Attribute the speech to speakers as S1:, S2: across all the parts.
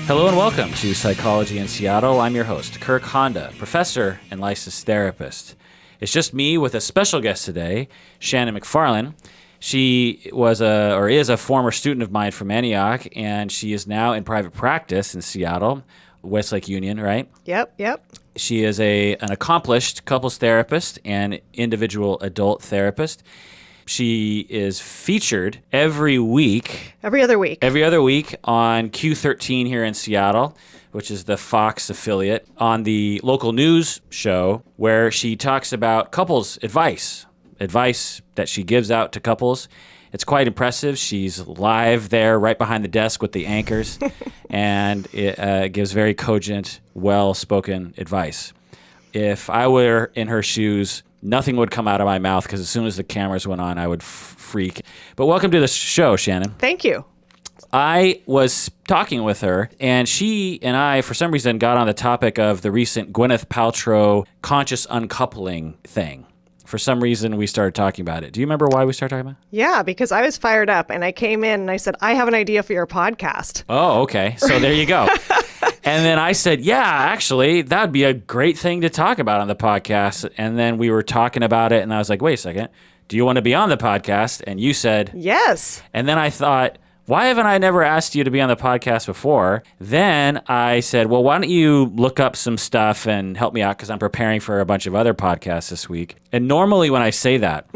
S1: Hello and welcome to Psychology in Seattle. I'm your host, Kirk Honda, professor and licensed therapist. It's just me with a special guest today, Shannon McFarlane. She is a former student of mine from Antioch, and she is now in private practice in Seattle, Westlake Union, right?
S2: Yep.
S1: She is an accomplished couples therapist and individual adult therapist. She is featured every other week on Q13 here in Seattle, which is the Fox affiliate, on the local news show where she talks about couples advice that she gives out to couples. It's quite impressive. She's live there right behind the desk with the anchors, and it gives very cogent, well-spoken advice. If I were in her shoes, nothing would come out of my mouth because as soon as the cameras went on, I would freak. But welcome to the show, Shannon.
S2: Thank you.
S1: I was talking with her, and she and I, for some reason, got on the topic of the recent Gwyneth Paltrow conscious uncoupling thing. For some reason, we started talking about it. Do you remember why we started talking about it?
S2: Yeah, because I was fired up, and I came in and I said, I have an idea for your podcast.
S1: Oh, okay. So there you go. And then I said, yeah, actually, that'd be a great thing to talk about on the podcast. And then we were talking about it, and I was like, wait a second. Do you want to be on the podcast? And you said,
S2: yes.
S1: And then I thought, why haven't I never asked you to be on the podcast before? Then I said, well, why don't you look up some stuff and help me out because I'm preparing for a bunch of other podcasts this week. And normally when I say that,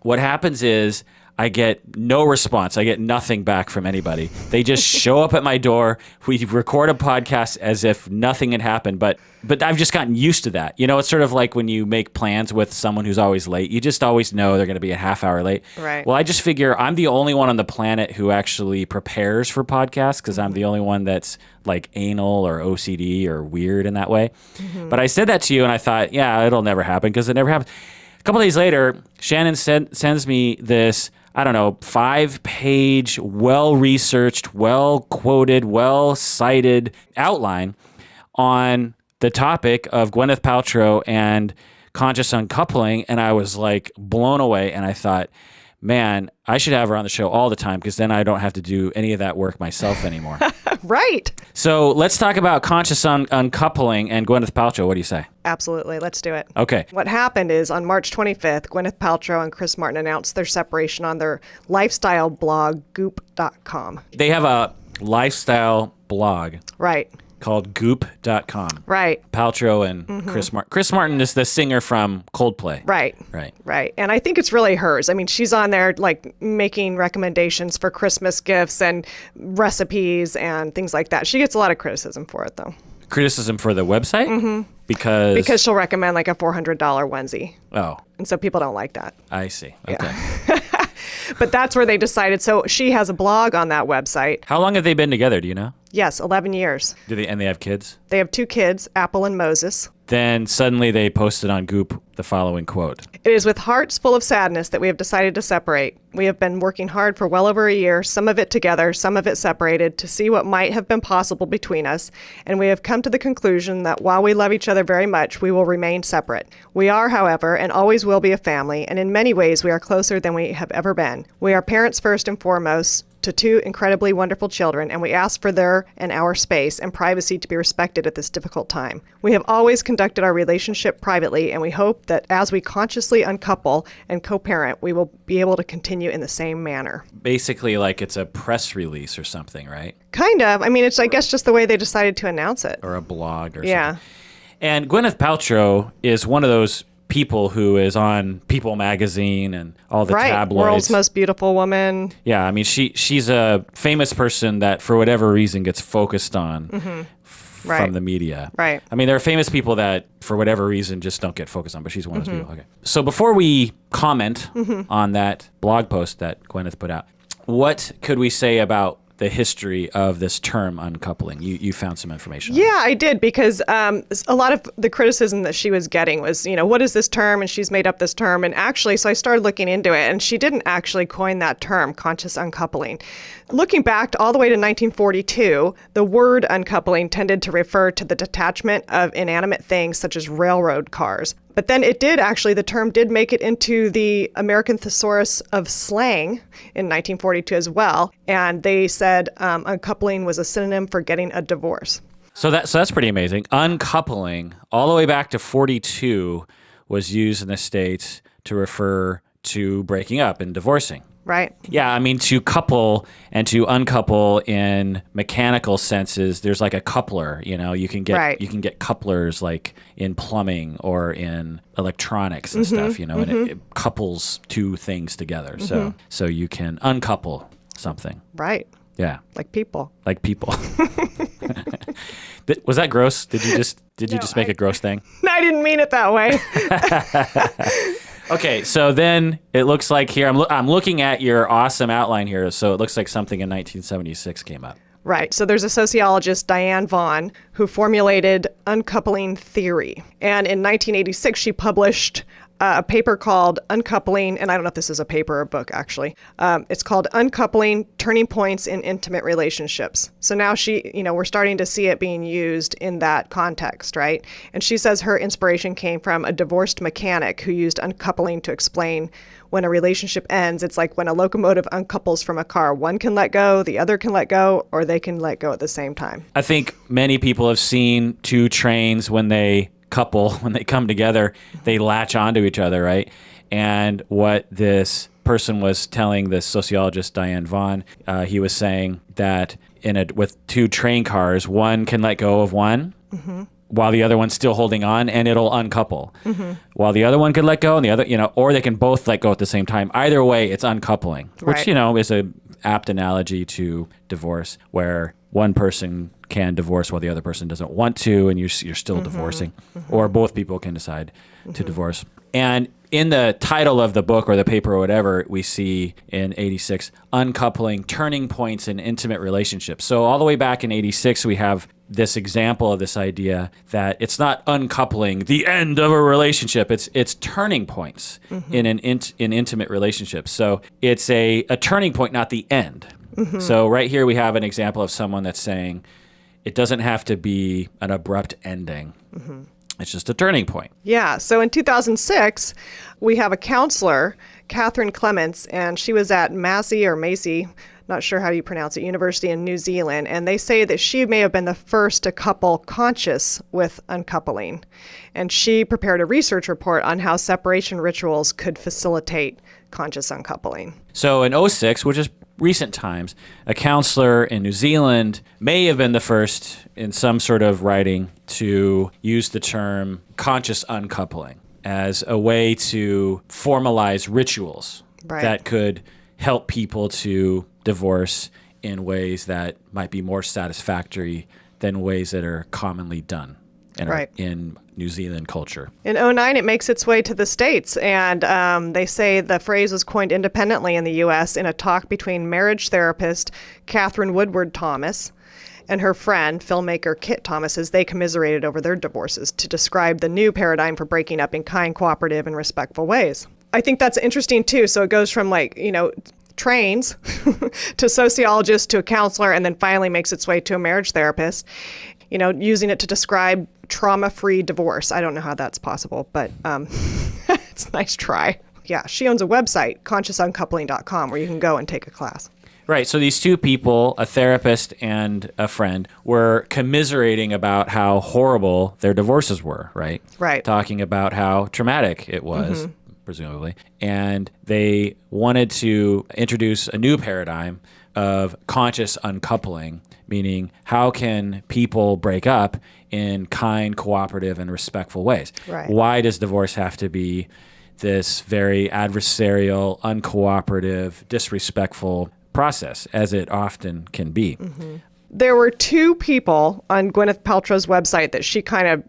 S1: what happens is I get no response. I get nothing back from anybody. They just show up at my door. We record a podcast as if nothing had happened, but I've just gotten used to that. You know, it's sort of like when you make plans with someone who's always late. You just always know they're going to be a half hour late.
S2: Right.
S1: Well, I just figure I'm the only one on the planet who actually prepares for podcasts because I'm the only one that's like anal or OCD or weird in that way. But I said that to you and I thought, yeah, it'll never happen because it never happens. A couple days later, Shannon sends me this 5-page, well-researched, well-quoted, well-cited outline on the topic of Gwyneth Paltrow and conscious uncoupling, and I was like blown away, and I thought, man, I should have her on the show all the time because then I don't have to do any of that work myself anymore.
S2: Right.
S1: So let's talk about conscious uncoupling and Gwyneth Paltrow. What do you say?
S2: Absolutely. Let's do it.
S1: Okay.
S2: What happened is on March 25th, Gwyneth Paltrow and Chris Martin announced their separation on their lifestyle blog, goop.com.
S1: They have a lifestyle blog.
S2: Right.
S1: Called goop.com.
S2: Right.
S1: Paltrow and Chris Martin. Chris Martin is the singer from Coldplay.
S2: Right. And I think it's really hers. I mean, she's on there like making recommendations for Christmas gifts and recipes and things like that. She gets a lot of criticism for it, though.
S1: Criticism for the website? Because
S2: she'll recommend like a $400 onesie.
S1: Oh.
S2: And so people don't like that.
S1: I see. Okay.
S2: Yeah. But that's where they decided. So she has a blog on that website.
S1: How long have they been together? Do you know?
S2: Yes, 11 years.
S1: And they have kids?
S2: They have 2 kids, Apple and Moses.
S1: Then suddenly they posted on Goop the following quote.
S2: It is with hearts full of sadness that we have decided to separate. We have been working hard for well over a year, some of it together, some of it separated, to see what might have been possible between us. And we have come to the conclusion that while we love each other very much, we will remain separate. We are, however, and always will be a family, and in many ways we are closer than we have ever been. We are parents first and foremost to 2 incredibly wonderful children, and we ask for their and our space and privacy to be respected at this difficult time. We have always conducted our relationship privately, and we hope that as we consciously uncouple and co-parent, we will be able to continue in the same manner.
S1: Basically like it's a press release or something, right?
S2: Kind of. I mean, it's, I guess, just the way they decided to announce it.
S1: Or a blog or
S2: something.
S1: And Gwyneth Paltrow is one of those people who is on People magazine and all the tabloids.
S2: World's most beautiful woman.
S1: Yeah, I mean, she's a famous person that for whatever reason gets focused on from the media.
S2: Right.
S1: I mean, there are famous people that for whatever reason just don't get focused on, but she's one of those people. Okay. So before we comment on that blog post that Gwyneth put out, what could we say about the history of this term uncoupling? You found some information on
S2: Yeah, I did, because a lot of the criticism that she was getting was, what is this term? And she's made up this term. And actually, so I started looking into it, and she didn't actually coin that term, conscious uncoupling. Looking back all the way to 1942, the word uncoupling tended to refer to the detachment of inanimate things such as railroad cars. But then the term did make it into the American Thesaurus of Slang in 1942 as well. And they said uncoupling was a synonym for getting a divorce.
S1: So that's pretty amazing. Uncoupling, all the way back to 42, was used in the States to refer to breaking up and divorcing.
S2: Right.
S1: Yeah, I mean, to couple and to uncouple in mechanical senses, there's like a coupler, you can get couplers like in plumbing or in electronics and stuff, and it couples two things together. So you can uncouple something.
S2: Right.
S1: Yeah.
S2: Like people.
S1: Like people. Was that gross? Did you just make a gross thing?
S2: I didn't mean it that way.
S1: Okay, so then it looks like here, I'm looking at your awesome outline here, so it looks like something in 1976 came up.
S2: Right. So there's a sociologist, Diane Vaughan, who formulated uncoupling theory. And in 1986, she published a paper called Uncoupling, and I don't know if this is a paper or a book, actually. It's called Uncoupling, Turning Points in Intimate Relationships. So now we're starting to see it being used in that context, right? And she says her inspiration came from a divorced mechanic who used uncoupling to explain when a relationship ends. It's like when a locomotive uncouples from a car. One can let go, the other can let go, or they can let go at the same time.
S1: I think many people have seen two trains when they come together, they latch onto each other, right? And what this person was telling this sociologist, Diane Vaughan, he was saying that with two train cars, one can let go of one while the other one's still holding on, and it'll uncouple. While the other one could let go, and the other, or they can both let go at the same time. Either way, it's uncoupling, which, is a apt analogy to divorce, where one person can divorce while the other person doesn't want to, and you're still divorcing, or both people can decide to divorce. And in the title of the book or the paper or whatever, we see in 86, Uncoupling, Turning Points in Intimate Relationships. So all the way back in 86, we have this example of this idea that it's not uncoupling, the end of a relationship. It's turning points in intimate relationships. So it's a turning point, not the end. So right here we have an example of someone that's saying it doesn't have to be an abrupt ending. It's just a turning point.
S2: Yeah. So in 2006, we have a counselor, Catherine Clements, and she was at Massey, not sure how you pronounce it, University in New Zealand. And they say that she may have been the first to couple conscious with uncoupling. And she prepared a research report on how separation rituals could facilitate conscious uncoupling.
S1: So in 06, which is recent times, a counselor in New Zealand may have been the first in some sort of writing to use the term conscious uncoupling as a way to formalize rituals that could help people to divorce in ways that might be more satisfactory than ways that are commonly done in New Zealand culture.
S2: In 2009, it makes its way to the States, and they say the phrase was coined independently in the U.S. in a talk between marriage therapist Catherine Woodward Thomas and her friend, filmmaker Kit Thomas, as they commiserated over their divorces to describe the new paradigm for breaking up in kind, cooperative, and respectful ways. I think that's interesting, too. So it goes from trains to sociologist to a counselor, and then finally makes its way to a marriage therapist, using it to describe trauma-free divorce. I don't know how that's possible, but it's a nice try. Yeah, she owns a website, consciousuncoupling.com, where you can go and take a class.
S1: Right. So these two people, a therapist and a friend, were commiserating about how horrible their divorces were, right?
S2: Right.
S1: Talking about how traumatic it was, presumably. And they wanted to introduce a new paradigm of conscious uncoupling, meaning how can people break up in kind, cooperative, and respectful ways?
S2: Right.
S1: Why does divorce have to be this very adversarial, uncooperative, disrespectful process, as it often can be?
S2: There were two people on Gwyneth Paltrow's website that she kind of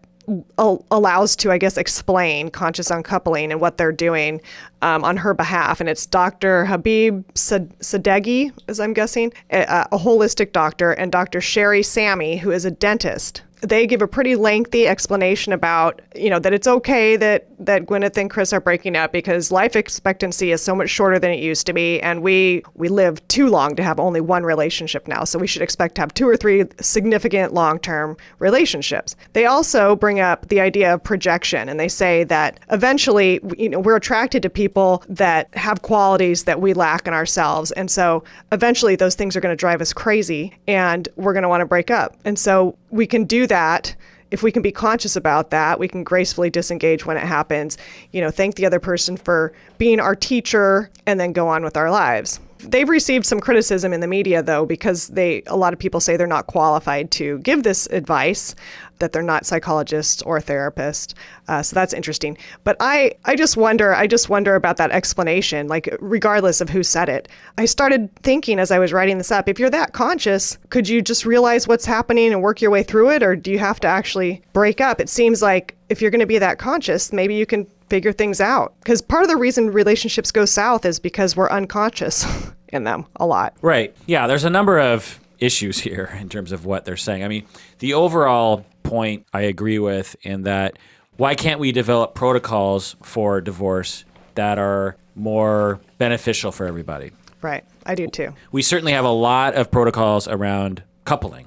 S2: allows to, I guess, explain conscious uncoupling and what they're doing on her behalf. And it's Dr. Habib Sadeghi, as I'm guessing, a holistic doctor, and Dr. Sherry Sammy, who is a dentist. they give a pretty lengthy explanation about, that it's okay that Gwyneth and Chris are breaking up because life expectancy is so much shorter than it used to be, and we live too long to have only one relationship now, so we should expect to have 2 or 3 significant long-term relationships. They also bring up the idea of projection, and they say that eventually, we're attracted to people that have qualities that we lack in ourselves, and so eventually those things are going to drive us crazy, and we're going to want to break up. And so we can do that. If we can be conscious about that, we can gracefully disengage when it happens, thank the other person for being our teacher, and then go on with our lives. They've received some criticism in the media, though, because a lot of people say they're not qualified to give this advice, that they're not psychologists or therapists. So that's interesting. But I just wonder about that explanation, like regardless of who said it. I started thinking as I was writing this up, if you're that conscious, could you just realize what's happening and work your way through it? Or do you have to actually break up? It seems like if you're going to be that conscious, maybe you can figure things out. Because part of the reason relationships go south is because we're unconscious in them a lot.
S1: Right. Yeah, there's a number of issues here in terms of what they're saying. I mean, the overall point I agree with in that why can't we develop protocols for divorce that are more beneficial for everybody?
S2: Right. I do too.
S1: We certainly have a lot of protocols around coupling,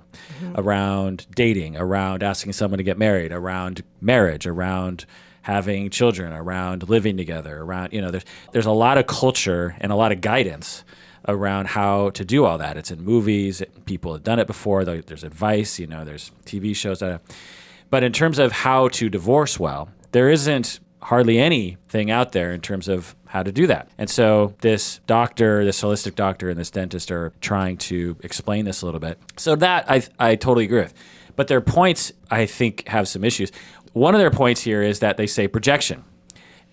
S1: around dating, around asking someone to get married, around marriage, around having children, around living together, around, there's a lot of culture and a lot of guidance around how to do all that. It's in movies. People have done it before. There's advice, there's TV shows. But in terms of how to divorce well, there isn't hardly anything out there in terms of how to do that. And so this doctor, this holistic doctor and this dentist are trying to explain this a little bit. So that I totally agree with. But their points, I think, have some issues. One of their points here is that they say projection.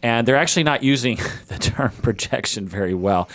S1: And they're actually not using the term projection very well.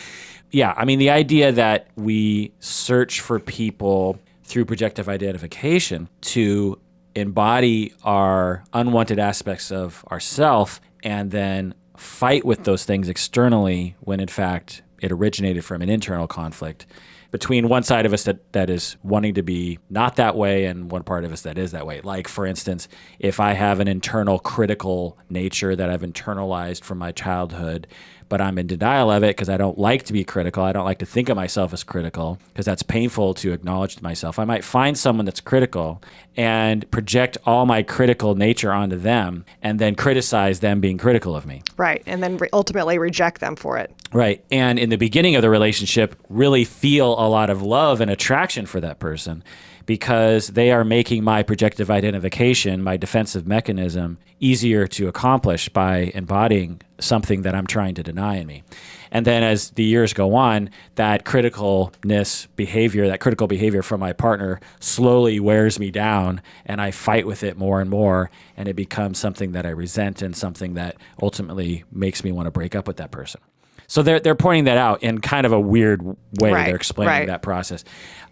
S1: Yeah, I mean, the idea that we search for people through projective identification to embody our unwanted aspects of ourself and then fight with those things externally when, in fact, it originated from an internal conflict between one side of us that is wanting to be not that way and one part of us that is that way. Like, for instance, if I have an internal critical nature that I've internalized from my childhood, but I'm in denial of it because I don't like to be critical. I don't like to think of myself as critical because that's painful to acknowledge to myself. I might find someone that's critical and project all my critical nature onto them and then criticize them being critical of me.
S2: Right. And then ultimately reject them for it.
S1: Right. And in the beginning of the relationship, really feel a lot of love and attraction for that person because they are making my projective identification, my defensive mechanism, easier to accomplish by embodying something that I'm trying to deny in me. And then as the years go on, that criticalness behavior, that critical behavior from my partner slowly wears me down and I fight with it more and more. And it becomes something that I resent and something that ultimately makes me want to break up with that person. So they're pointing that out in kind of a weird way.
S2: Right,
S1: they're explaining that process.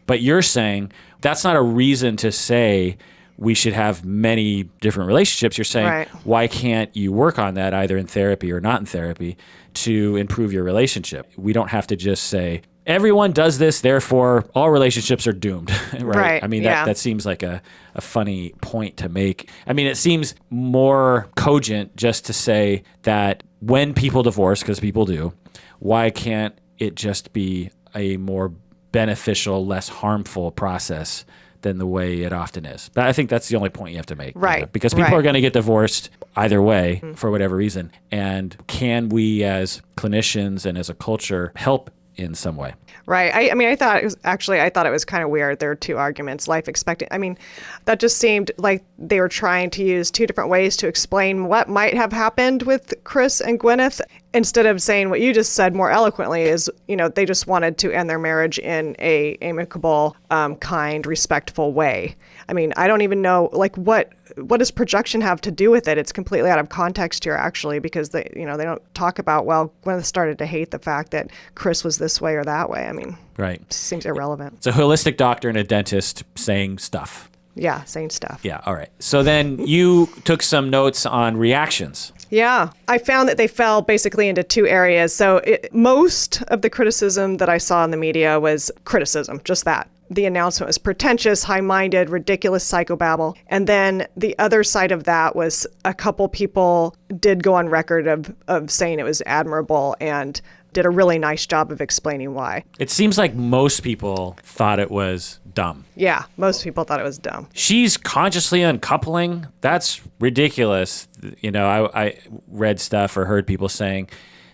S1: But you're saying that's not a reason to say we should have many different relationships. You're saying, why can't you work on that either in therapy or not in therapy to improve your relationship? We don't have to just say, everyone does this, therefore all relationships are doomed. Right? I mean, that seems like a funny point to make. I mean, it seems more cogent just to say that when people divorce, because people do, why can't it just be a more beneficial, less harmful process than the way it often is? But I think that's the only point you have to make.
S2: Right.
S1: Because people are going to get divorced either way for whatever reason. And can we as clinicians and as a culture help in some way?
S2: Right. I thought it was kind of weird. There are two arguments, life expectancy. I mean, that just seemed like they were trying to use two different ways to explain what might have happened with Chris and Gwyneth, instead of saying what you just said more eloquently is, they just wanted to end their marriage in a amicable, kind, respectful way. I mean, I don't even know, like, what does projection have to do with it? It's completely out of context here, actually, because they don't talk about, well, Gwyneth started to hate the fact that Chris was this way or that way. I mean, it seems irrelevant.
S1: It's a holistic doctor and a dentist saying stuff.
S2: Yeah, saying stuff.
S1: Yeah, all right. So then you took some notes on reactions.
S2: Yeah, I found that they fell basically into two areas. So most of the criticism that I saw in the media was criticism, just that. the announcement was pretentious, high-minded, ridiculous psychobabble. And then the other side of that was a couple people did go on record of saying it was admirable and did a really nice job of explaining why.
S1: It seems like most people thought it was dumb.
S2: Yeah, most people thought it was dumb.
S1: She's consciously uncoupling. That's ridiculous. I read stuff or heard people saying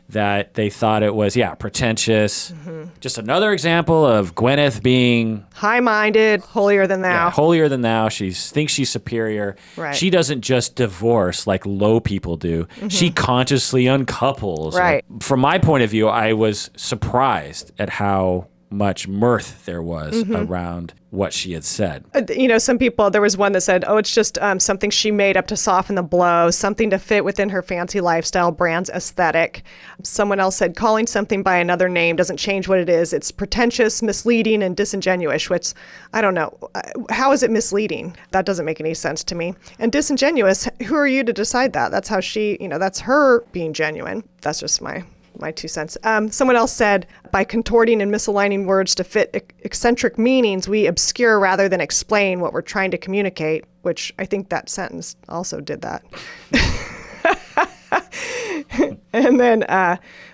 S1: that they thought it was, pretentious. Just another example of Gwyneth being
S2: high-minded, holier than thou.
S1: Yeah, holier than thou. She thinks she's superior.
S2: Right.
S1: She doesn't just divorce like low people do. She consciously uncouples.
S2: Right.
S1: From my point of view, I was surprised at how much mirth there was around what she had said.
S2: Some people, there was one that said, it's just something she made up to soften the blow, something to fit within her fancy lifestyle brand's aesthetic. Someone else said, calling something by another name doesn't change what it is. It's pretentious, misleading, and disingenuous, which I don't know. How is it misleading? That doesn't make any sense to me. And disingenuous, who are you to decide that? That's how that's her being genuine. That's just my 2 cents. Someone else said, by contorting and misaligning words to fit eccentric meanings, we obscure rather than explain what we're trying to communicate, which I think that sentence also did that. And then,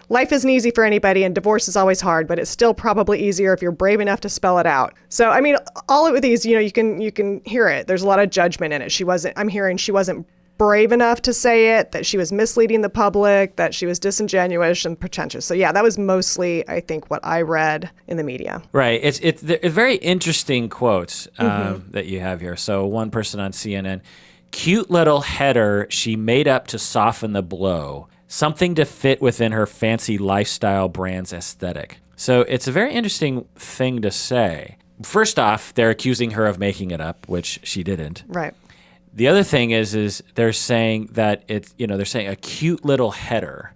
S2: life isn't easy for anybody and divorce is always hard, but it's still probably easier if you're brave enough to spell it out. So, I mean, all of these, you can hear it. There's a lot of judgment in it. I'm hearing she wasn't brave enough to say it, that she was misleading the public, that she was disingenuous and pretentious. So yeah, that was mostly, I think, what I read in the media.
S1: Right. It's very interesting quotes that you have here. So one person on CNN, cute little header she made up to soften the blow, something to fit within her fancy lifestyle brand's aesthetic. So it's a very interesting thing to say. First off, they're accusing her of making it up, which she didn't.
S2: Right.
S1: The other thing is they're saying that they're saying a cute little header.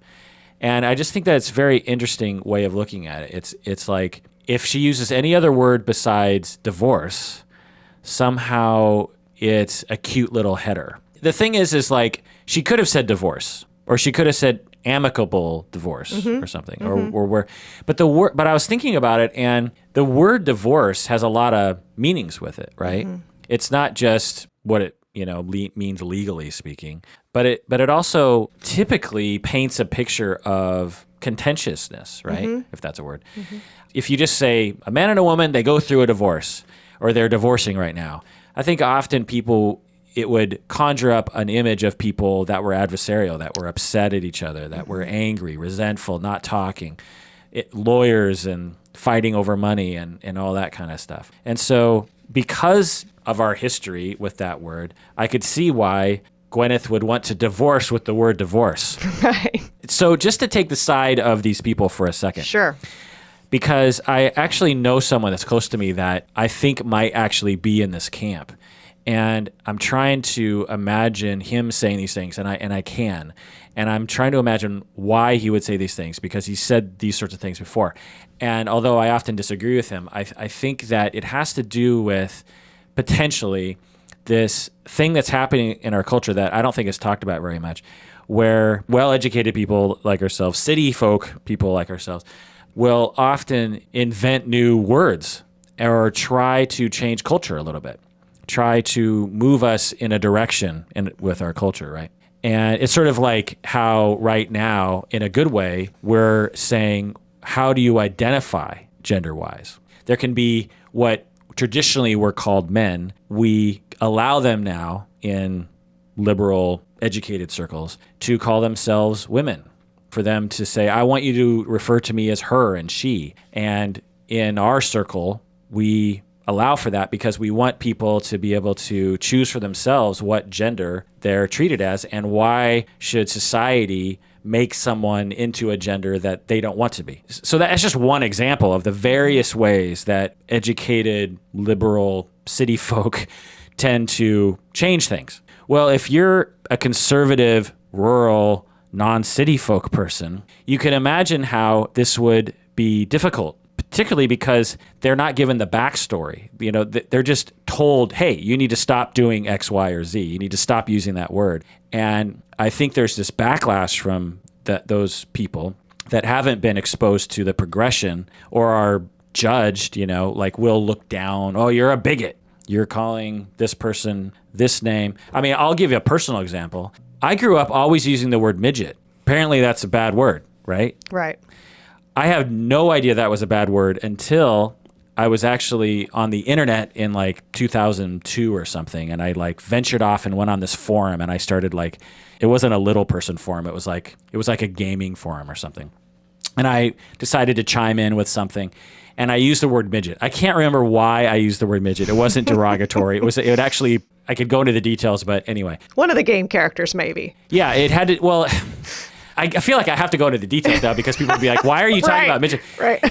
S1: And I just think that it's a very interesting way of looking at it. It's like if she uses any other word besides divorce, somehow it's a cute little header. The thing is like she could have said divorce, or she could have said amicable divorce or something, but I was thinking about it, and the word divorce has a lot of meanings with it, right? It's not just what it means legally speaking, but it also typically paints a picture of contentiousness, right? If that's a word. If you just say a man and a woman, they go through a divorce, or they're divorcing right now, I think often it would conjure up an image of people that were adversarial, that were upset at each other, that were angry, resentful, not talking, lawyers and fighting over money and all that kind of stuff. And so because of our history with that word, I could see why Gwyneth would want to divorce with the word divorce.
S2: Right.
S1: So just to take the side of these people for a second.
S2: Sure.
S1: Because I actually know someone that's close to me that I think might actually be in this camp. And I'm trying to imagine him saying these things, and I can. And I'm trying to imagine why he would say these things, because he said these sorts of things before. And although I often disagree with him, I think that it has to do with potentially this thing that's happening in our culture that I don't think is talked about very much, where well-educated people like ourselves, city folk people like ourselves, will often invent new words or try to change culture a little bit, try to move us in a direction with our culture, right? And it's sort of like how right now, in a good way, we're saying, how do you identify gender-wise? There can be what traditionally were called men. We allow them now in liberal educated circles to call themselves women, for them to say, I want you to refer to me as her and she. And in our circle, we allow for that because we want people to be able to choose for themselves what gender they're treated as, and why should society make someone into a gender that they don't want to be. So that's just one example of the various ways that educated, liberal city folk tend to change things. Well, if you're a conservative, rural, non-city folk person, you can imagine how this would be difficult, particularly because they're not given the backstory. They're just told, hey, you need to stop doing X, Y, or Z. You need to stop using that word. And I think there's this backlash from those people that haven't been exposed to the progression or are judged, like we'll look down. Oh, you're a bigot. You're calling this person this name. I mean, I'll give you a personal example. I grew up always using the word midget. Apparently that's a bad word, right?
S2: Right.
S1: I have no idea that was a bad word until I was actually on the internet in like 2002 or something. And I like ventured off and went on this forum, and I started like, it wasn't a little person forum. It was like a gaming forum or something. And I decided to chime in with something, and I used the word midget. I can't remember why I used the word midget. It wasn't derogatory. It would actually, I could go into the details, but anyway.
S2: One of the game characters, maybe.
S1: Yeah, it had to, well, I feel like I have to go into the details now because people would be like, why are you talking about midget?
S2: Right.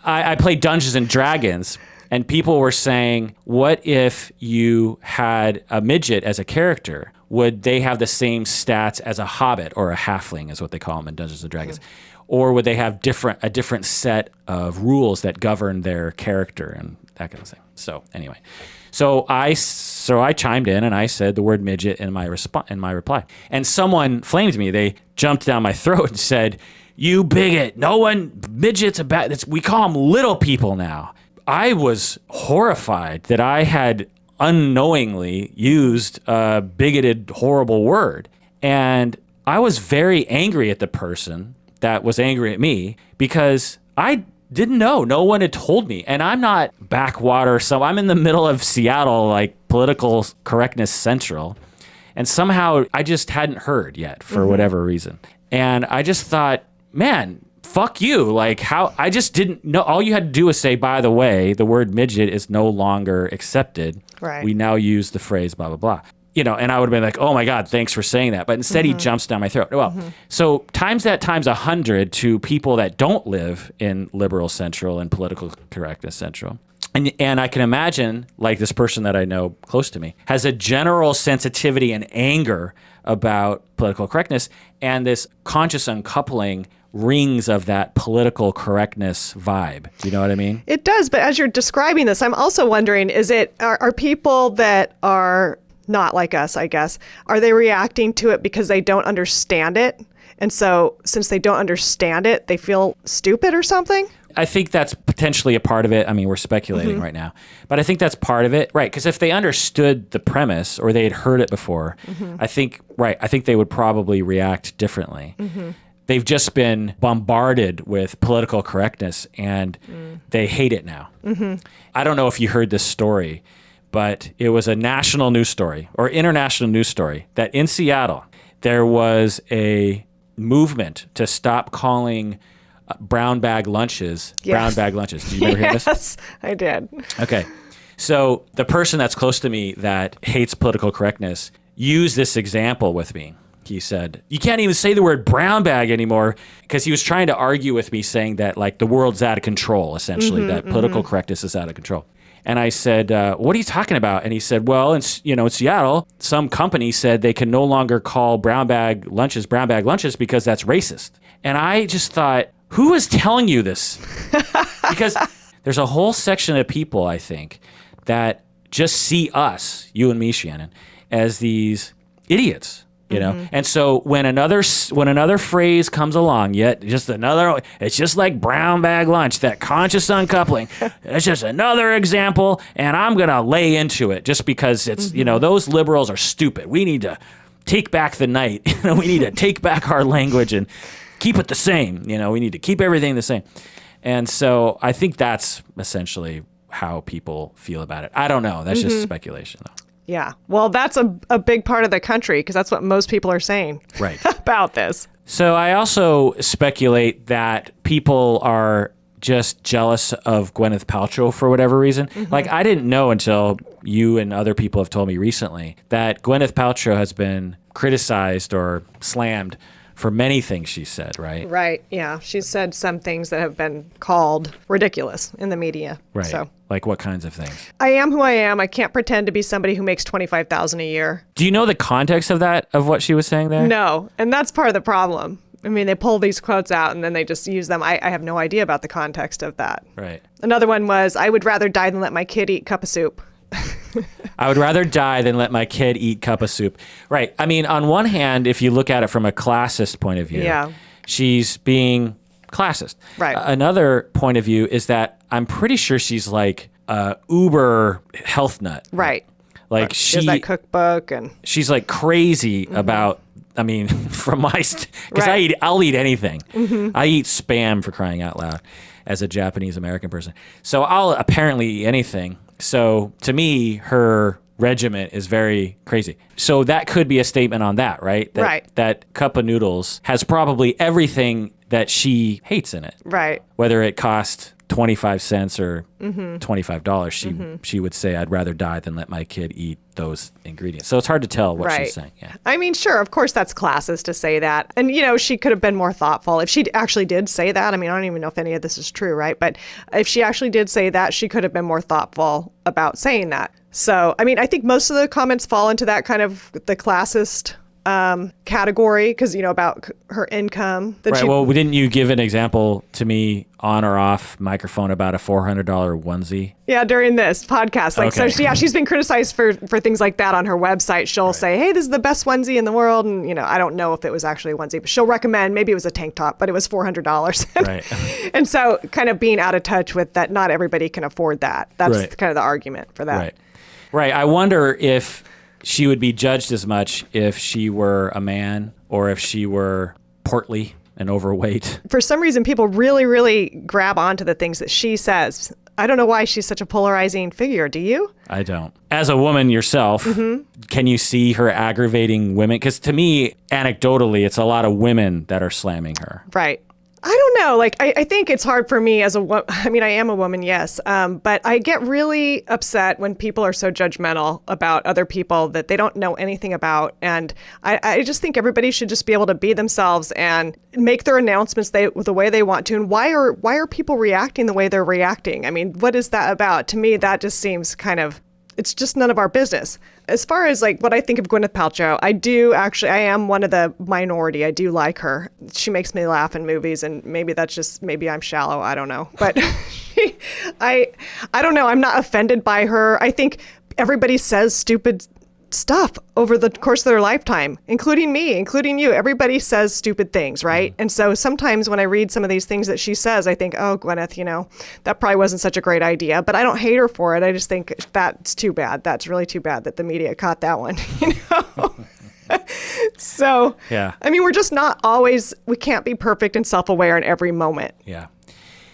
S1: I played Dungeons and Dragons, and people were saying, what if you had a midget as a character? Would they have the same stats as a hobbit or a halfling, is what they call them in Dungeons and Dragons? Or would they have a different set of rules that govern their character and that kind of thing? So anyway, so I chimed in and I said the word midget in my reply, and someone flamed me. They jumped down my throat and said, "You bigot! Midgets are bad. We call them little people now." I was horrified that I had unknowingly used a bigoted, horrible word, and I was very angry at the person that was angry at me because I didn't know. No one had told me. And I'm not backwater. So I'm in the middle of Seattle, like political correctness central. And somehow I just hadn't heard yet for whatever reason. And I just thought, man, fuck you. Like how I just didn't know. All you had to do was say, by the way, the word midget is no longer accepted.
S2: Right.
S1: We now use the phrase blah, blah, blah. And I would have been like, oh my God, thanks for saying that. But instead he jumps down my throat. Well, so times that times 100 to people that don't live in liberal central and political correctness central. And I can imagine, like this person that I know close to me has a general sensitivity and anger about political correctness, and this conscious uncoupling rings of that political correctness vibe. Do you know what I mean?
S2: It does. But as you're describing this, I'm also wondering, are people that are not like us, I guess, are they reacting to it because they don't understand it? And so since they don't understand it, they feel stupid or something?
S1: I think that's potentially a part of it. I mean, we're speculating right now, but I think that's part of it, right? Because if they understood the premise or they had heard it before, I think they would probably react differently. They've just been bombarded with political correctness and they hate it now. I don't know if you heard this story, but it was a national news story or international news story that in Seattle, there was a movement to stop calling brown bag lunches brown bag lunches. Did you ever hear this?
S2: Yes, I did.
S1: Okay. So the person that's close to me that hates political correctness used this example with me. He said, you can't even say the word brown bag anymore, because he was trying to argue with me saying that like the world's out of control, essentially, that political correctness is out of control. And I said, what are you talking about? And he said, well, in Seattle, some company said they can no longer call brown bag lunches because that's racist. And I just thought, who is telling you this? Because there's a whole section of people, I think, that just see us, you and me, Shannon, as these idiots. And so when another phrase comes along, it's just like brown bag lunch, that conscious uncoupling. It's just another example, and I'm gonna lay into it just because it's those liberals are stupid. We need to take back the night. We need to take back our language and keep it the same. We need to keep everything the same. And so I think that's essentially how people feel about it. I don't know. That's just speculation, though.
S2: Yeah. Well, that's a big part of the country because that's what most people are saying about this.
S1: So I also speculate that people are just jealous of Gwyneth Paltrow for whatever reason. Like, I didn't know until you and other people have told me recently that Gwyneth Paltrow has been criticized or slammed for many things she said, right?
S2: Right. Yeah. She's said some things that have been called ridiculous in the media.
S1: Right.
S2: So.
S1: Like what kinds of things?
S2: I am who I am. I can't pretend to be somebody who makes $25,000 a year.
S1: Do you know the context of what she was saying there?
S2: No. And that's part of the problem. I mean, they pull these quotes out and then they just use them. I have no idea about the context of that.
S1: Right.
S2: Another one was, I would rather die than let my kid eat a cup of soup.
S1: I would rather die than let my kid eat cup of soup. Right. I mean, on one hand, if you look at it from a classist point of view, she's being classist.
S2: Right.
S1: Another point of view is that I'm pretty sure she's like a uber health nut.
S2: Right.
S1: Like
S2: She has that cookbook and
S1: she's like crazy about, I mean, from my, because
S2: Right.
S1: I'll eat anything. I eat Spam, for crying out loud, as a Japanese American person. So I'll apparently eat anything. So to me, her regiment is very crazy. So that could be a statement on that, right?
S2: Right.
S1: That cup of noodles has probably everything that she hates in it.
S2: right.
S1: Whether it cost 25 cents or $25, she would say, I'd rather die than let my kid eat those ingredients. So it's hard to tell what
S2: Right.
S1: she's saying. Yeah.
S2: I mean, sure, of course that's classist to say that. And, you know, she could have been more thoughtful. If she actually did say that, I mean, I don't even know if any of this is true, right? But if she actually did say that, she could have been more thoughtful about saying that. So, I mean, I think most of the comments fall into that kind of the classist category because, you know, about her income. That
S1: Right.
S2: she,
S1: Well, didn't you give an example to me on or off microphone about a $400 onesie?
S2: yeah, during this podcast. Like,
S1: Okay.
S2: so, yeah, she's been criticized for things like that on her website. She'll say, hey, this is the best onesie in the world. And, you know, I don't know if it was actually a onesie, but she'll recommend, maybe it was a tank top, but it was $400.
S1: Right.
S2: And so kind of being out of touch with that, not everybody can afford that. That's
S1: Right.
S2: kind of the argument for that.
S1: Right. Right. I wonder if she would be judged as much if she were a man or if she were portly and overweight.
S2: For some reason, people really, really grab onto the things that she says. I don't know why she's such a polarizing figure. Do you?
S1: I don't. As a woman yourself, can you see her aggravating women? Because to me, anecdotally, it's a lot of women that are slamming her.
S2: Right. I don't know. Like, I think it's hard for me as a woman. I mean, I am a woman, yes. But I get really upset when people are so judgmental about other people that they don't know anything about. And I just think everybody should just be able to be themselves and make their announcements the way they want to. And why are people reacting the way they're reacting? I mean, what is that about? To me, that just seems kind of, it's just none of our business. As far as like what I think of Gwyneth Paltrow, I am one of the minority. I do like her. She makes me laugh in movies, and maybe I'm shallow. I don't know. But I don't know. I'm not offended by her. I think everybody says stupid stuff over the course of their lifetime, including me, including you. Everybody says stupid things, right? And so sometimes when I read some of these things that she says, I think, oh, Gwyneth, you know, that probably wasn't such a great idea. But I don't hate her for it. I just think that's too bad. That's really too bad that the media caught that one, you know? So,
S1: Yeah.
S2: I mean, we can't be perfect and self-aware in every moment.
S1: Yeah.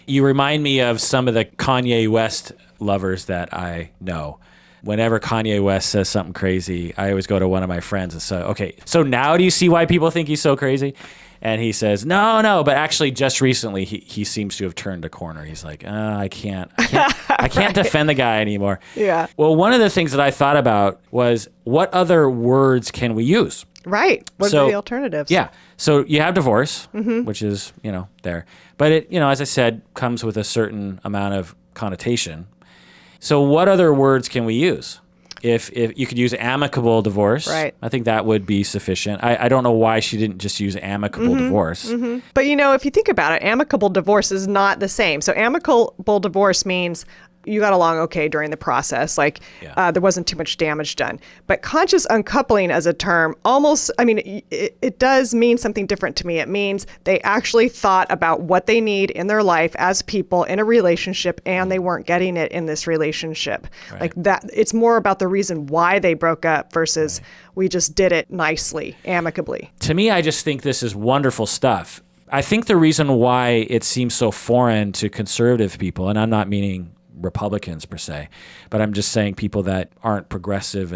S1: You remind me of some of the Kanye West lovers that I know. Whenever Kanye West says something crazy, I always go to one of my friends and say, okay, so now do you see why people think he's so crazy? And he says, no, but actually just recently he seems to have turned a corner. He's like, I can't defend the guy anymore.
S2: Yeah.
S1: Well, one of the things that I thought about was what other words can we use?
S2: Right. What are the alternatives?
S1: Yeah. So you have divorce, which is, you know, there. But it, you know, as I said, comes with a certain amount of connotation. So what other words can we use? If you could use amicable divorce,
S2: right.
S1: I think that would be sufficient. I don't know why she didn't just use amicable divorce.
S2: But, you know, if you think about it, amicable divorce is not the same. So amicable divorce means you got along okay during the process. Like there wasn't too much damage done. But conscious uncoupling as a term it does mean something different to me. It means they actually thought about what they need in their life as people in a relationship, and they weren't getting it in this relationship.
S1: Right.
S2: Like that, it's more about the reason why they broke up versus we just did it nicely, amicably.
S1: To me, I just think this is wonderful stuff. I think the reason why it seems so foreign to conservative people, and I'm not meaning Republicans per se, but I'm just saying people that aren't progressive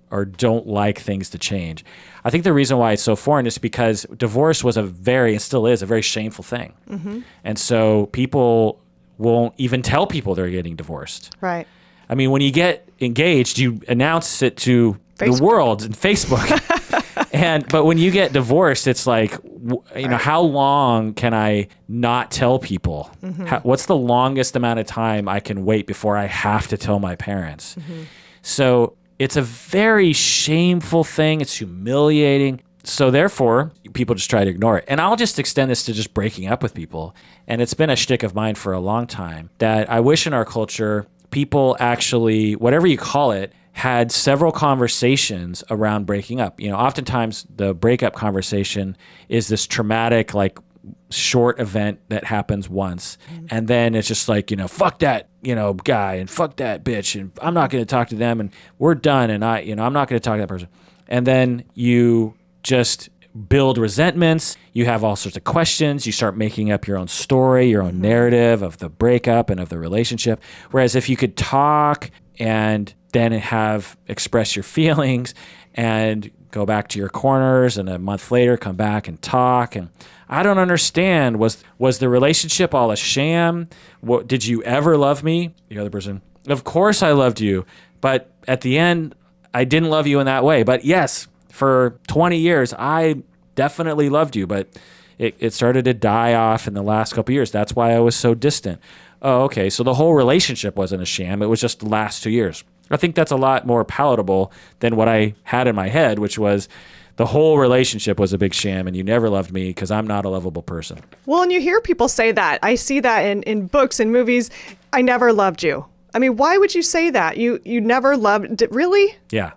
S1: or don't like things to change. I think the reason why it's so foreign is because divorce was and still is a very shameful thing. And so people won't even tell people they're getting divorced.
S2: Right.
S1: I mean, when you get engaged, you announce it to the world and Facebook. But when you get divorced, it's like, you know, how long can I not tell people? What's the longest amount of time I can wait before I have to tell my parents? So it's a very shameful thing. It's humiliating. So therefore, people just try to ignore it. And I'll just extend this to just breaking up with people. And it's been a shtick of mine for a long time that I wish in our culture, people actually, whatever you call it, had several conversations around breaking up. You know, oftentimes the breakup conversation is this traumatic, like, short event that happens once. And then it's just like, fuck that, guy and fuck that bitch. And I'm not going to talk to them and we're done. And I'm not going to talk to that person. And then you just build resentments. You have all sorts of questions. You start making up your own story, your own narrative of the breakup and of the relationship. Whereas if you could talk and then express your feelings and go back to your corners and a month later come back and talk. And I don't understand. Was the relationship all a sham? Did you ever love me? The other person, of course I loved you. But at the end, I didn't love you in that way. But yes, for 20 years, I definitely loved you. But it started to die off in the last couple of years. That's why I was so distant. Oh, okay. So the whole relationship wasn't a sham. It was just the last 2 years. I think that's a lot more palatable than what I had in my head, which was the whole relationship was a big sham and you never loved me because I'm not a lovable person.
S2: Well, and you hear people say that. I see that in books and movies. I never loved you. I mean, why would you say that? You never loved, really?
S1: Yeah.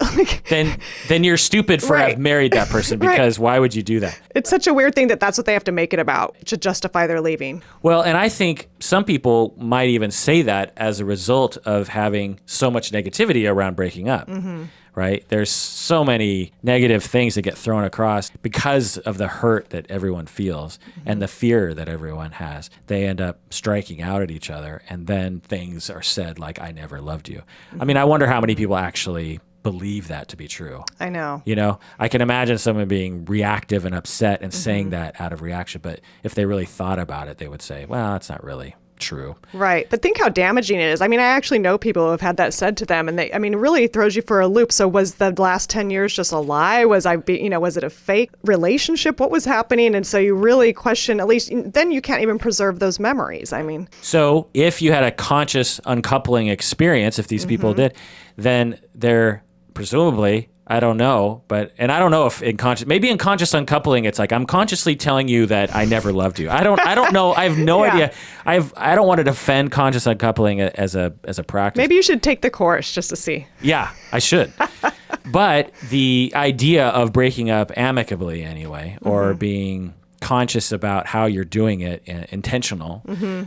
S1: Then you're stupid for
S2: Right.
S1: having married that person because why would you do that?
S2: It's such a weird thing that's what they have to make it about to justify their leaving.
S1: Well, and I think some people might even say that as a result of having so much negativity around breaking up. Right? There's so many negative things that get thrown across because of the hurt that everyone feels and the fear that everyone has. They end up striking out at each other and then things are said like, I never loved you. I mean, I wonder how many people actually believe that to be true.
S2: I know.
S1: I can imagine someone being reactive and upset and saying that out of reaction, but if they really thought about it, they would say, well, it's not really true.
S2: Right. But think how damaging it is. I mean, I actually know people who have had that said to them and it really throws you for a loop. So was the last 10 years just a lie? Was it a fake relationship? What was happening? And so you really question, at least then you can't even preserve those memories. I mean,
S1: so if you had a conscious uncoupling experience, if these people did, then they're presumably, I don't know, and I don't know if maybe in conscious uncoupling, it's like I'm consciously telling you that I never loved you. I don't know. I have no idea. I don't want to defend conscious uncoupling as a practice.
S2: maybe you should take the course just to see.
S1: Yeah, I should. But the idea of breaking up amicably anyway, or being conscious about how you're doing it, intentional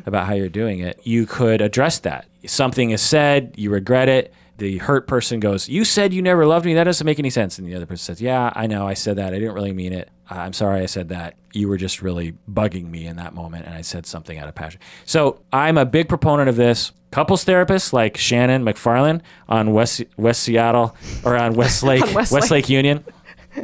S1: about how you're doing it, you could address that. Something is said, you regret it. The hurt person goes, you said you never loved me. That doesn't make any sense. And the other person says, yeah, I know. I said that. I didn't really mean it. I'm sorry I said that. You were just really bugging me in that moment. And I said something out of passion. So I'm a big proponent of this. Couples therapists like Shannon McFarlane on West Seattle or on Westlake Union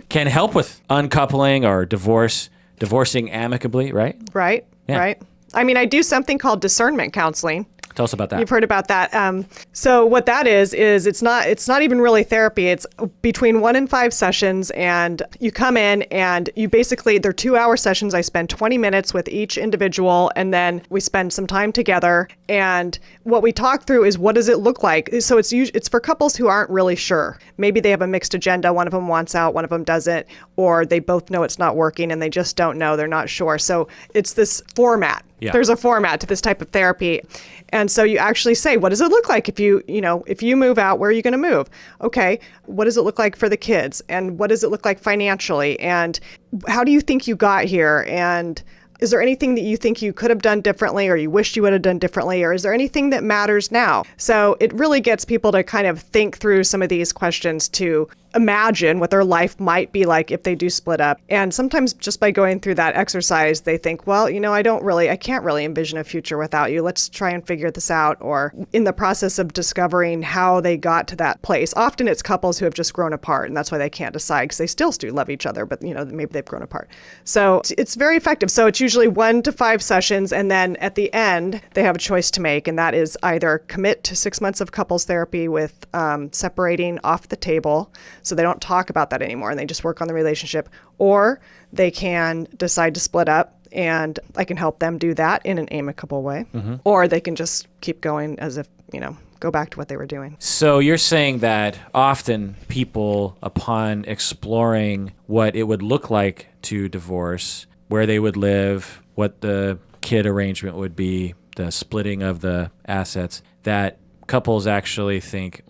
S1: can help with uncoupling or divorcing amicably, right?
S2: Right.
S1: Yeah.
S2: Right. I mean, I do something called discernment counseling.
S1: Tell us about that.
S2: You've heard about that. So what that is it's not even really therapy. It's between 1 and 5 sessions, and you come in and they're 2-hour sessions. I spend 20 minutes with each individual, and then we spend some time together. And what we talk through is, what does it look like? So it's for couples who aren't really sure. Maybe they have a mixed agenda. One of them wants out, one of them doesn't, or they both know it's not working and they just don't know. They're not sure. So it's this format.
S1: Yeah.
S2: There's a format to this type of therapy. And so you actually say, what does it look like if you move out, where are you going to move? Okay. What does it look like for the kids? And what does it look like financially? And how do you think you got here? And is there anything that you think you could have done differently, or you wished you would have done differently? Or is there anything that matters now? So it really gets people to kind of think through some of these questions, to imagine what their life might be like if they do split up. And sometimes just by going through that exercise, they think, well, I can't really envision a future without you. Let's try and figure this out. Or in the process of discovering how they got to that place. Often it's couples who have just grown apart, and that's why they can't decide, because they still do love each other, but maybe they've grown apart. So it's very effective. So it's usually 1 to 5 sessions, and then at the end, they have a choice to make, and that is either commit to 6 months of couples therapy with separating off the table, so they don't talk about that anymore and they just work on the relationship, or they can decide to split up, and I can help them do that in an amicable way, or they can just keep going as if, go back to what they were doing.
S1: So you're saying that often people, upon exploring what it would look like to divorce, where they would live, what the kid arrangement would be, the splitting of the assets, that couples actually think,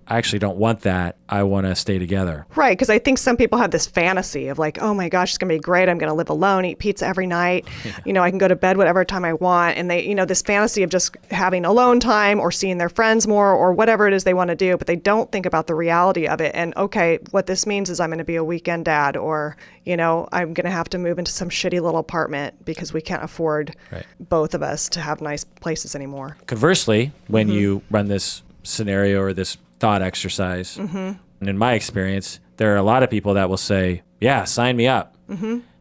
S1: I actually don't want that. I want to stay together.
S2: Right, because I think some people have this fantasy of like, oh my gosh, it's going to be great. I'm going to live alone, eat pizza every night. I can go to bed whatever time I want. And they, this fantasy of just having alone time or seeing their friends more or whatever it is they want to do, but they don't think about the reality of it. And okay, what this means is I'm going to be a weekend dad, or, I'm going to have to move into some shitty little apartment because we can't afford both of us to have nice places anymore.
S1: Conversely, when you run this scenario or this thought exercise, and in my experience, there are a lot of people that will say, yeah, sign me up,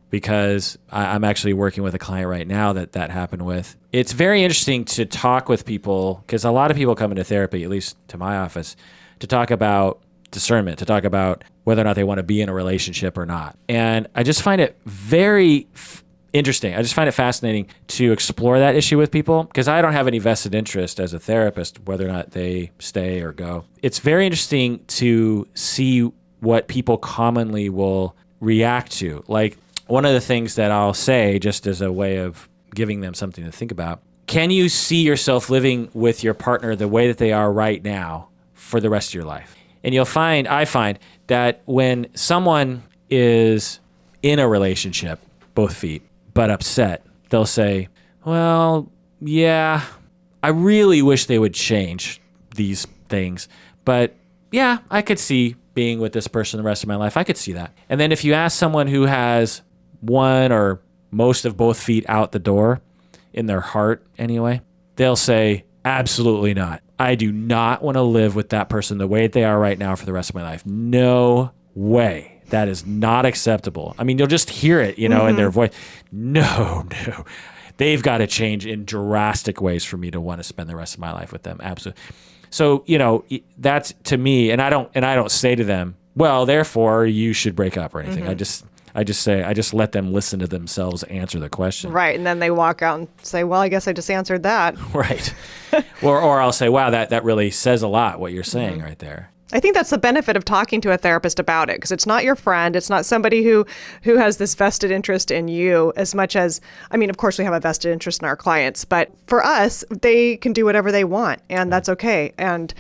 S1: because I'm actually working with a client right now that happened with. It's very interesting to talk with people, because a lot of people come into therapy, at least to my office, to talk about discernment, to talk about whether or not they want to be in a relationship or not. And I just find it very interesting. I just find it fascinating to explore that issue with people, because I don't have any vested interest as a therapist whether or not they stay or go. It's very interesting to see what people commonly will react to. Like, one of the things that I'll say, just as a way of giving them something to think about, can you see yourself living with your partner the way that they are right now for the rest of your life? And I find that when someone is in a relationship, both feet, but upset, they'll say, well, yeah, I really wish they would change these things, but yeah, I could see being with this person the rest of my life. I could see that. And then if you ask someone who has one or most of both feet out the door, in their heart anyway, they'll say, absolutely not. I do not want to live with that person the way they are right now for the rest of my life. No way. That is not acceptable. I mean, you'll just hear it, in their voice. No. They've got to change in drastic ways for me to want to spend the rest of my life with them. Absolutely. So, that's to me, and I don't say to them, well, therefore you should break up or anything. I just let them listen to themselves answer the question.
S2: Right. And then they walk out and say, well, I guess I just answered that.
S1: Right. or I'll say, wow, that really says a lot, what you're saying right there.
S2: I think that's the benefit of talking to a therapist about it, because it's not your friend. It's not somebody who has this vested interest in you as much as, of course we have a vested interest in our clients, but for us, they can do whatever they want, and that's okay. And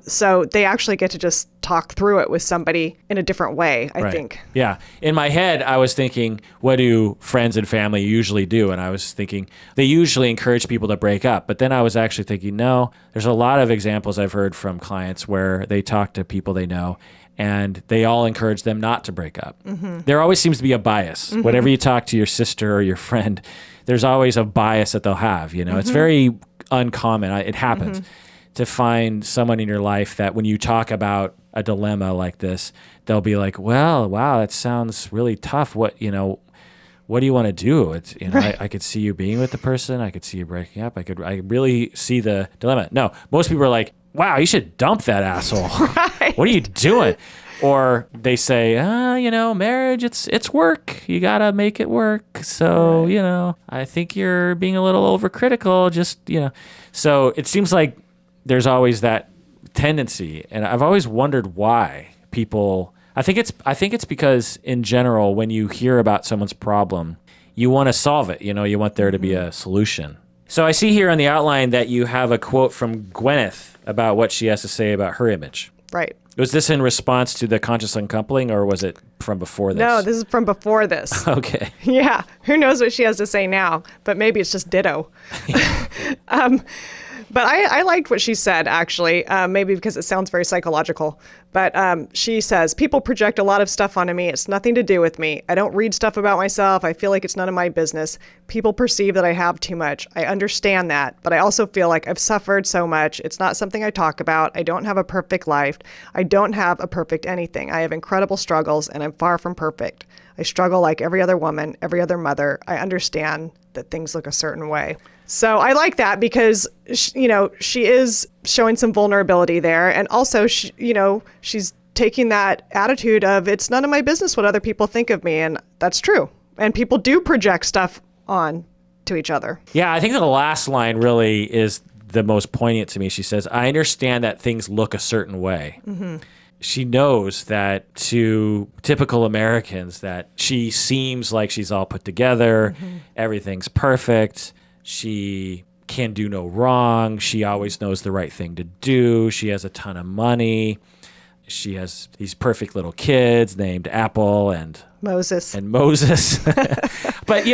S2: so they actually get to just talk through it with somebody in a different way, I think.
S1: Yeah. In my head, I was thinking, what do friends and family usually do? And I was thinking, they usually encourage people to break up. But then I was actually thinking, no, there's a lot of examples I've heard from clients where they talk to people they know and they all encourage them not to break up. There always seems to be a bias. Whenever you talk to your sister or your friend, there's always a bias that they'll have. It's very uncommon. It happens to find someone in your life that when you talk about a dilemma like this, they'll be like, well, wow, that sounds really tough. What do you want to do? It's, I could see you being with the person. I could see you breaking up. I really see the dilemma. No, most people are like, wow, you should dump that asshole.
S2: Right.
S1: What are you doing? Or they say, marriage, it's work. You got to make it work. So, I think you're being a little overcritical. Just, So it seems like there's always that tendency. And I've always wondered why people, I think it's because in general, when you hear about someone's problem, you want to solve it. You want there to be a solution. So I see here on the outline that you have a quote from Gwyneth about what she has to say about her image.
S2: Right.
S1: Was this in response to the conscious uncoupling, or was it from before this?
S2: No, this is from before this.
S1: Okay.
S2: Yeah. Who knows what she has to say now, but maybe it's just ditto. But I liked what she said, actually, maybe because it sounds very psychological. But she says, people project a lot of stuff onto me. It's nothing to do with me. I don't read stuff about myself. I feel like it's none of my business. People perceive that I have too much. I understand that, but I also feel like I've suffered so much. It's not something I talk about. I don't have a perfect life. I don't have a perfect anything. I have incredible struggles, and I'm far from perfect. I struggle like every other woman, every other mother. I understand that things look a certain way. So I like that because, she is showing some vulnerability there. And also, she's taking that attitude of it's none of my business what other people think of me. And that's true. And people do project stuff on to each other.
S1: Yeah, I think the last line really is the most poignant to me. She says, I understand that things look a certain way. She knows that to typical Americans that she seems like she's all put together, everything's perfect. She can do no wrong. She always knows the right thing to do. She has a ton of money. She has these perfect little kids named Apple and
S2: Moses.
S1: But,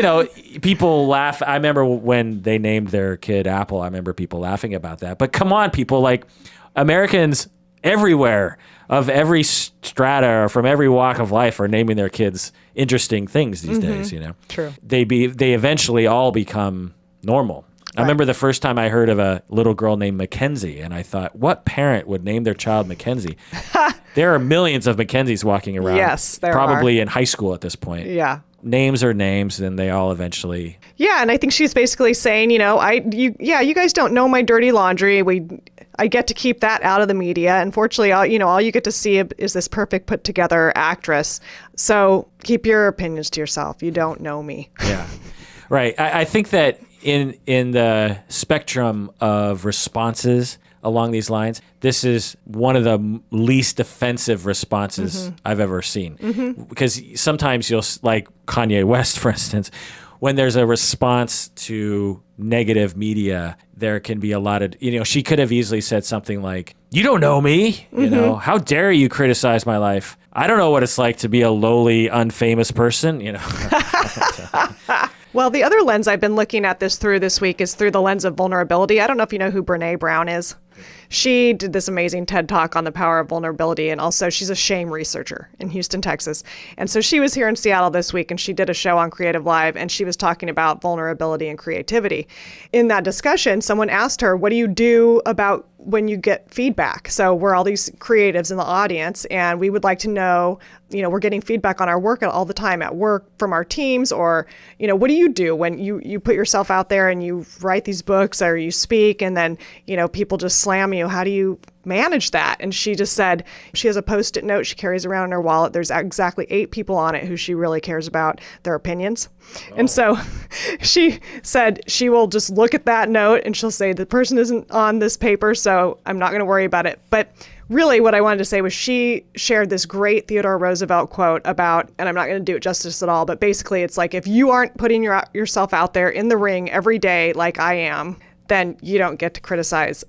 S1: people laugh. I remember when they named their kid Apple, I remember people laughing about that. But come on, people, like Americans everywhere of every strata or from every walk of life are naming their kids interesting things these days,
S2: True.
S1: They eventually all become normal. I remember the first time I heard of a little girl named Mackenzie, and I thought, what parent would name their child Mackenzie? There are millions of Mackenzies walking around.
S2: Yes, there
S1: probably
S2: are.
S1: in high school at this point.
S2: Yeah.
S1: Names are names, and they all eventually...
S2: Yeah, and I think she's basically saying, you guys don't know my dirty laundry. I get to keep that out of the media. Unfortunately, all you get to see is this perfect put together actress. So keep your opinions to yourself. You don't know me.
S1: Yeah, right. I think that in the spectrum of responses along these lines, this is one of the least offensive responses I've ever seen. Because sometimes like Kanye West, for instance, when there's a response to negative media, there can be a lot of, she could have easily said something like, you don't know me, how dare you criticize my life? I don't know what it's like to be a lowly, unfamous person,
S2: Well, the other lens I've been looking at this through this week is through the lens of vulnerability. I don't know if you know who Brene Brown is. She did this amazing TED Talk on the power of vulnerability, and also she's a shame researcher in Houston, Texas. And so she was here in Seattle this week, and she did a show on Creative Live, and she was talking about vulnerability and creativity. In that discussion, someone asked her, what do you do about when you get feedback? So we're all these creatives in the audience, and we would like to know, we're getting feedback on our work all the time at work from our teams, or, what do you do when you put yourself out there and you write these books or you speak and then, people just slam you? How do you manage that? And she just said she has a Post-it note she carries around in her wallet. There's exactly 8 people on it who she really cares about their opinions. Oh. And so she said she will just look at that note and she'll say, the person isn't on this paper, so I'm not going to worry about it. But really what I wanted to say was she shared this great Theodore Roosevelt quote about, and I'm not going to do it justice at all, but basically it's like, if you aren't putting yourself out there in the ring every day like I am, then you don't get to criticize.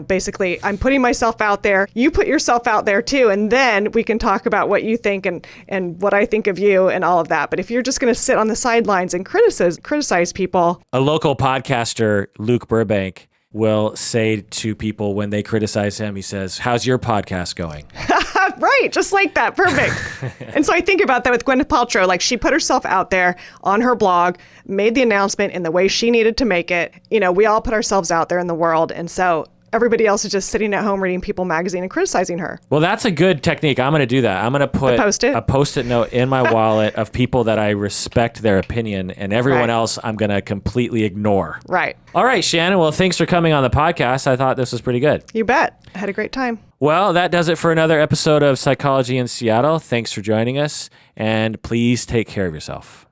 S2: Basically, I'm putting myself out there. You put yourself out there too, and then we can talk about what you think and what I think of you and all of that. But if you're just going to sit on the sidelines and criticize people.
S1: A local podcaster, Luke Burbank, will say to people when they criticize him, he says, how's your podcast going?
S2: Right, just like that. Perfect. And so I think about that with Gwyneth Paltrow. Like, she put herself out there on her blog, made the announcement in the way she needed to make it. We all put ourselves out there in the world. And so everybody else is just sitting at home reading People magazine and criticizing her.
S1: Well, that's a good technique. I'm going to do that. I'm going to put a Post-it note in my wallet of people that I respect their opinion, and everyone else I'm going to completely ignore.
S2: Right.
S1: All right, Shannon. Well, thanks for coming on the podcast. I thought this was pretty good.
S2: You bet. I had a great time.
S1: Well, that does it for another episode of Psychology in Seattle. Thanks for joining us, and please take care of yourself.